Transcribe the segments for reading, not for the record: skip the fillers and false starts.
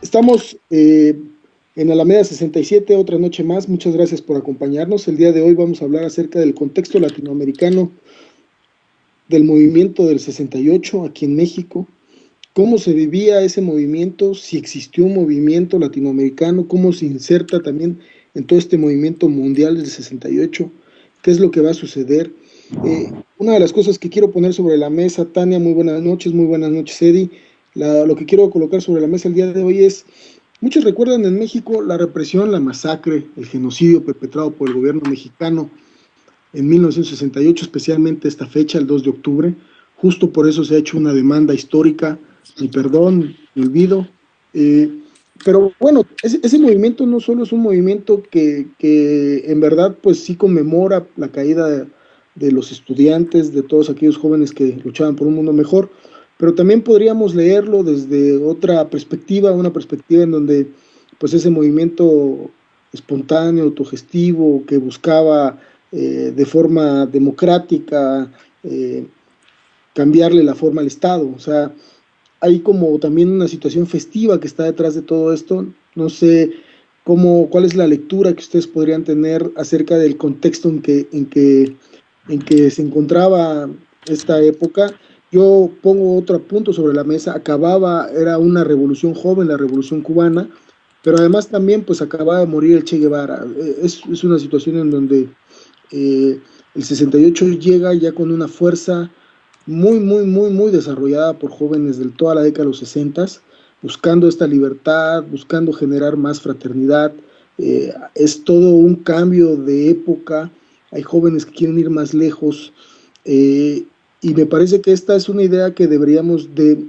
Estamos en Alameda 67, otra noche más. Muchas gracias por acompañarnos. El día de hoy vamos a hablar acerca del contexto latinoamericano del movimiento del 68 aquí en México. Cómo se vivía ese movimiento, si existió un movimiento latinoamericano, cómo se inserta también en todo este movimiento mundial del 68, qué es lo que va a suceder. Una de las cosas que quiero poner sobre la mesa, Tania, muy buenas noches, Eddie. Lo que quiero colocar sobre la mesa el día de hoy es, muchos recuerdan en México la represión, la masacre, el genocidio perpetrado por el gobierno mexicano en 1968, especialmente esta fecha, el 2 de octubre. Justo por eso se ha hecho una demanda histórica, mi perdón, mi olvido. Pero bueno, ese movimiento no solo es un movimiento que en verdad pues sí conmemora la caída de los estudiantes, de todos aquellos jóvenes que luchaban por un mundo mejor, pero también podríamos leerlo desde otra perspectiva, una perspectiva en donde pues ese movimiento espontáneo, autogestivo, que buscaba de forma democrática cambiarle la forma al Estado. O sea, hay como también una situación festiva que está detrás de todo esto. No sé cuál es la lectura que ustedes podrían tener acerca del contexto en que se encontraba esta época. Yo pongo otro punto sobre la mesa. Era una revolución joven, la revolución cubana, pero además también pues acababa de morir el Che Guevara. Es una situación en donde el 68 llega ya con una fuerza muy desarrollada por jóvenes de toda la década de los 60, buscando esta libertad, buscando generar más fraternidad. Es todo un cambio de época, hay jóvenes que quieren ir más lejos, y me parece que esta es una idea que deberíamos de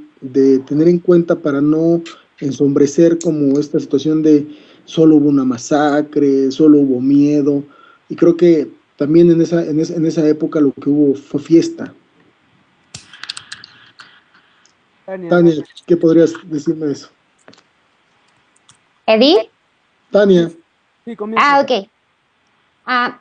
tener en cuenta para no ensombrecer como esta situación de solo hubo una masacre, solo hubo miedo, y creo que también en esa época lo que hubo fue fiesta. Tania, ¿qué podrías decirme de eso? ¿Eddie? Tania. Sí, comienza. Ok.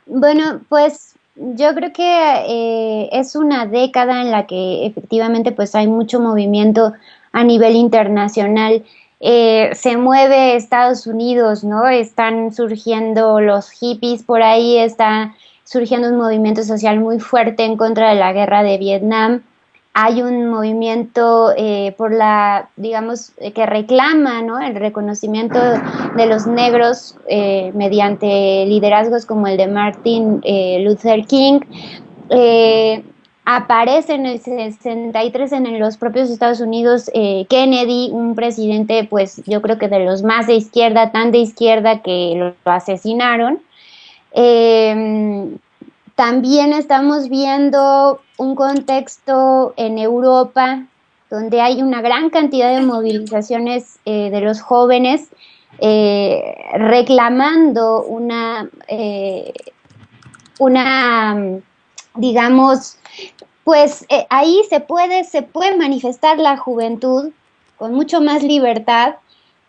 Bueno, pues yo creo que es una década en la que efectivamente pues hay mucho movimiento a nivel internacional. Se mueve Estados Unidos, ¿no? Están surgiendo los hippies por ahí, está surgiendo un movimiento social muy fuerte en contra de la guerra de Vietnam. Hay un movimiento digamos, que reclama, ¿no?, el reconocimiento de los negros mediante liderazgos como el de Martin Luther King. Aparece en el 63 en los propios Estados Unidos Kennedy, un presidente, pues yo creo que de los más de izquierda, tan de izquierda que lo asesinaron. También estamos viendo un contexto en Europa donde hay una gran cantidad de movilizaciones de los jóvenes reclamando digamos, pues ahí se puede manifestar la juventud con mucho más libertad.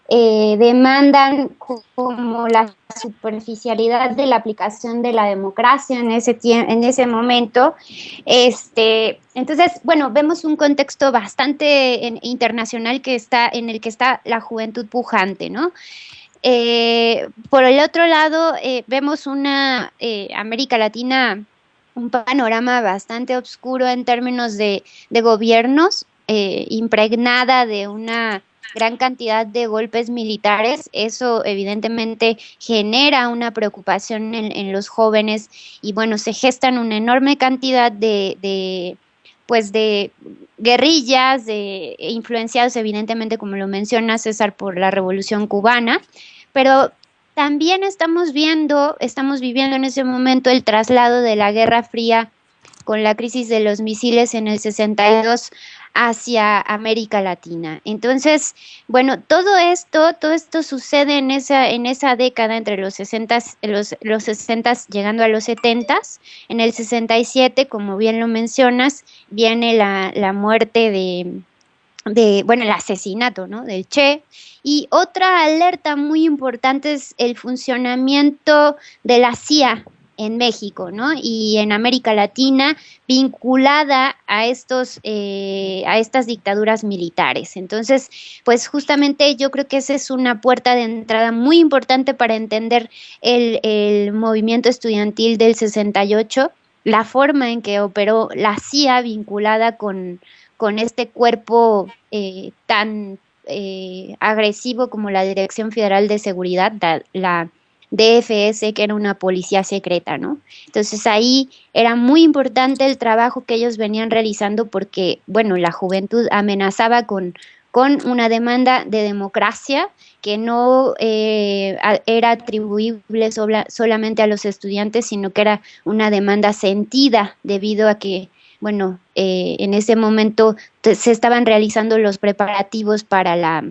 Demandan como la superficialidad de la aplicación de la democracia en ese momento. Entonces, bueno, vemos un contexto bastante internacional en el que está la juventud pujante, ¿no? Por el otro lado, vemos una América Latina, un panorama bastante oscuro en términos de gobiernos, impregnada de una gran cantidad de golpes militares. Eso evidentemente genera una preocupación en los jóvenes y bueno, se gestan una enorme cantidad de guerrillas, influenciados evidentemente, como lo menciona César, por la Revolución Cubana, pero también estamos viviendo en ese momento el traslado de la Guerra Fría con la crisis de los misiles en el 62 hacia América Latina. Entonces, bueno, todo esto sucede en esa década entre los 60s llegando a los 70s. En el 67, como bien lo mencionas, viene la muerte el asesinato, ¿no?, del Che. Y otra alerta muy importante es el funcionamiento de la CIA en México, ¿no? Y en América Latina, vinculada a estas dictaduras militares. Entonces, pues justamente yo creo que esa es una puerta de entrada muy importante para entender el movimiento estudiantil del 68, la forma en que operó la CIA vinculada con este cuerpo tan agresivo como la Dirección Federal de Seguridad, la DFS, que era una policía secreta, ¿no? Entonces ahí era muy importante el trabajo que ellos venían realizando porque, bueno, la juventud amenazaba con una demanda de democracia que no era atribuible solamente a los estudiantes, sino que era una demanda sentida debido a que, bueno, en ese momento se estaban realizando los preparativos para las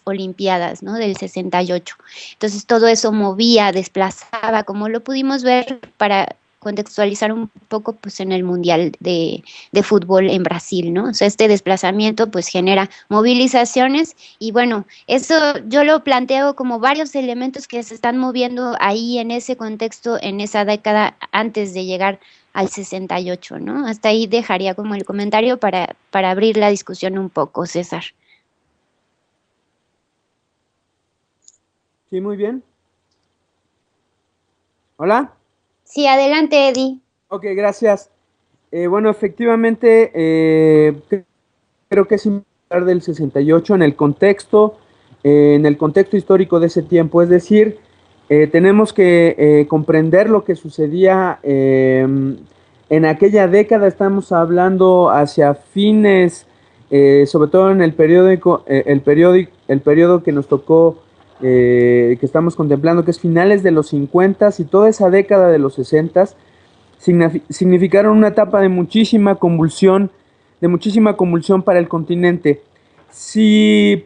Olimpiadas, ¿no? Del 68. Entonces todo eso movía, desplazaba, como lo pudimos ver para contextualizar un poco pues en el Mundial de Fútbol en Brasil, ¿no? O sea, este desplazamiento pues genera movilizaciones y bueno, eso yo lo planteo como varios elementos que se están moviendo ahí en ese contexto, en esa década antes de llegar al 68, ¿no? Hasta ahí dejaría como el comentario para abrir la discusión un poco, César. Sí, muy bien. ¿Hola? Sí, adelante, Eddie. Ok, gracias. Bueno, efectivamente, creo que es importante hablar del 68 en el contexto histórico de ese tiempo. Es decir, tenemos que comprender lo que sucedía en aquella década. Estamos hablando hacia fines, sobre todo en el periodo que nos tocó, que estamos contemplando, que es finales de los 50 y toda esa década de los 60 significaron una etapa de muchísima convulsión para el continente. Si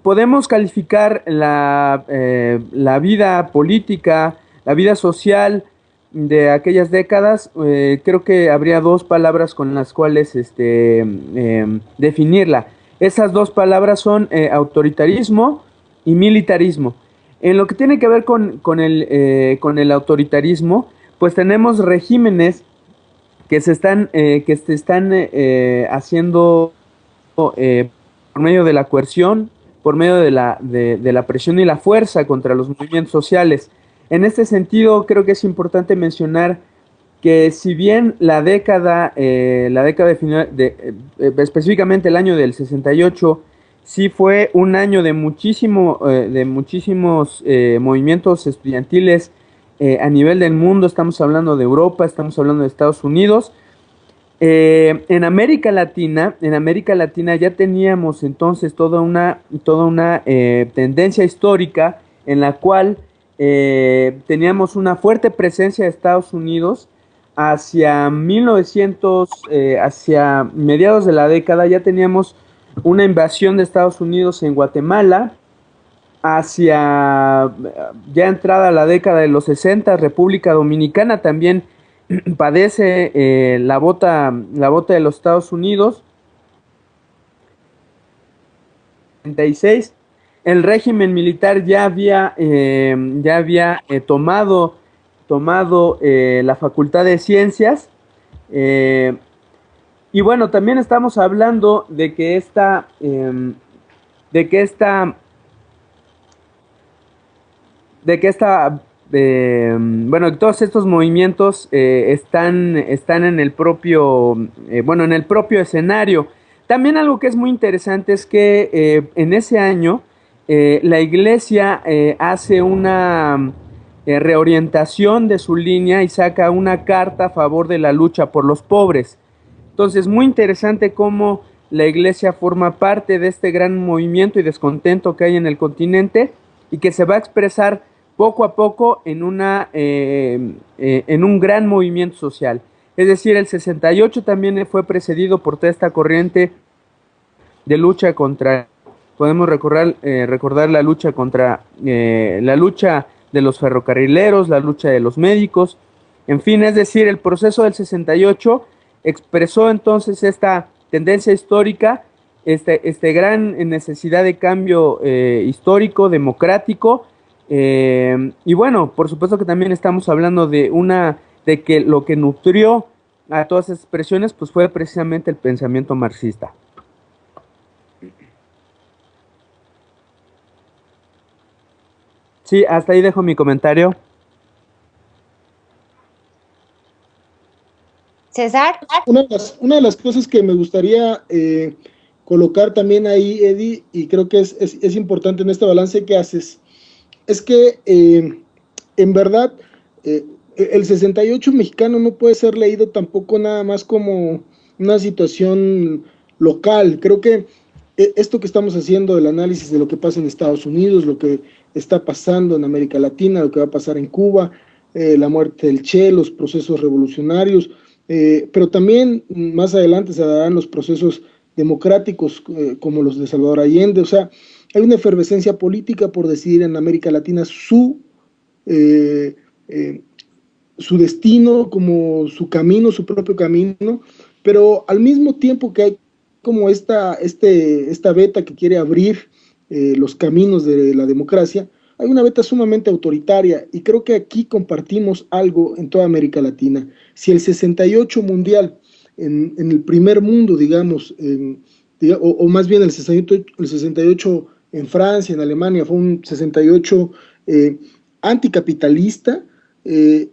podemos calificar la vida política, la vida social de aquellas décadas, creo que habría dos palabras con las cuales definirla. Esas dos palabras son autoritarismo y militarismo. En lo que tiene que ver con el autoritarismo, pues tenemos regímenes que se están haciendo por medio de la coerción, por medio de la presión y la fuerza contra los movimientos sociales. En este sentido, creo que es importante mencionar que si bien la década final específicamente el año del 68, sí fue un año de muchísimos movimientos estudiantiles a nivel del mundo. Estamos hablando de Europa, estamos hablando de Estados Unidos. En América Latina ya teníamos entonces toda una tendencia histórica en la cual teníamos una fuerte presencia de Estados Unidos hacia hacia mediados de la década. Ya teníamos una invasión de Estados Unidos en Guatemala. Hacia ya entrada la década de los 60, República Dominicana también padece la bota de los Estados Unidos. 36, el régimen militar ya había tomado la Facultad de Ciencias. Y bueno, también estamos hablando de que todos estos movimientos están en el propio escenario. También algo que es muy interesante es que en ese año la Iglesia hace una reorientación de su línea y saca una carta a favor de la lucha por los pobres. Entonces, muy interesante cómo la Iglesia forma parte de este gran movimiento y descontento que hay en el continente y que se va a expresar poco a poco en un gran movimiento social. Es decir, el 68 también fue precedido por toda esta corriente de lucha podemos recordar la lucha contra la lucha de los ferrocarrileros, la lucha de los médicos, en fin, es decir, el proceso del 68 expresó entonces esta tendencia histórica, gran necesidad de cambio histórico, democrático, Y bueno, por supuesto que también estamos hablando de que lo que nutrió a todas esas expresiones, pues fue precisamente el pensamiento marxista. Sí, hasta ahí dejo mi comentario. César. Una de las cosas que me gustaría colocar también ahí, Eddie, y creo que es importante en este balance que haces, es que en verdad el 68 mexicano no puede ser leído tampoco nada más como una situación local. Creo que esto que estamos haciendo, el análisis de lo que pasa en Estados Unidos, lo que está pasando en América Latina, lo que va a pasar en Cuba, la muerte del Che, los procesos revolucionarios, pero también más adelante se darán los procesos democráticos como los de Salvador Allende. O sea, hay una efervescencia política por decidir en América Latina eh, eh, su destino, como su camino, su propio camino, pero al mismo tiempo que hay como esta beta que quiere abrir los caminos de la democracia, hay una beta sumamente autoritaria y creo que aquí compartimos algo en toda América Latina. Si el 68 mundial en el primer mundo, digamos, o más bien el 68 en Francia, en Alemania, fue un 68 anticapitalista, el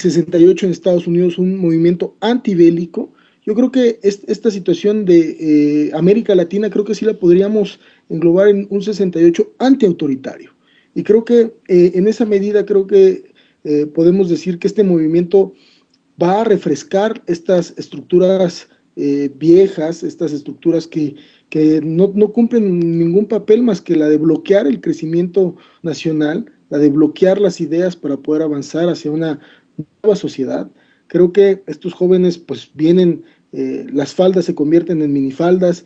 68 en Estados Unidos un movimiento antibélico. Yo creo que esta situación de América Latina creo que sí la podríamos englobar en un 68 antiautoritario. Y creo que en esa medida creo que podemos decir que este movimiento va a refrescar estas estructuras viejas, estas estructuras que no cumplen ningún papel más que la de bloquear el crecimiento nacional, la de bloquear las ideas para poder avanzar hacia una nueva sociedad. Creo que estos jóvenes pues vienen, las faldas se convierten en minifaldas,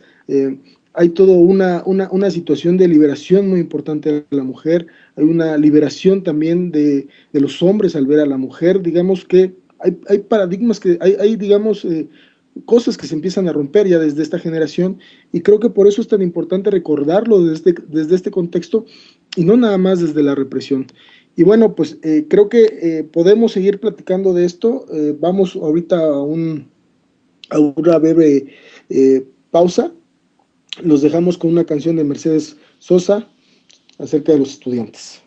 hay toda una situación de liberación muy importante de la mujer, hay una liberación también de los hombres al ver a la mujer, digamos que hay paradigmas que hay digamos, cosas que se empiezan a romper ya desde esta generación y creo que por eso es tan importante recordarlo desde este contexto y no nada más desde la represión. Y bueno, pues creo que podemos seguir platicando de esto. Vamos ahorita a una breve pausa. Los dejamos con una canción de Mercedes Sosa acerca de los estudiantes.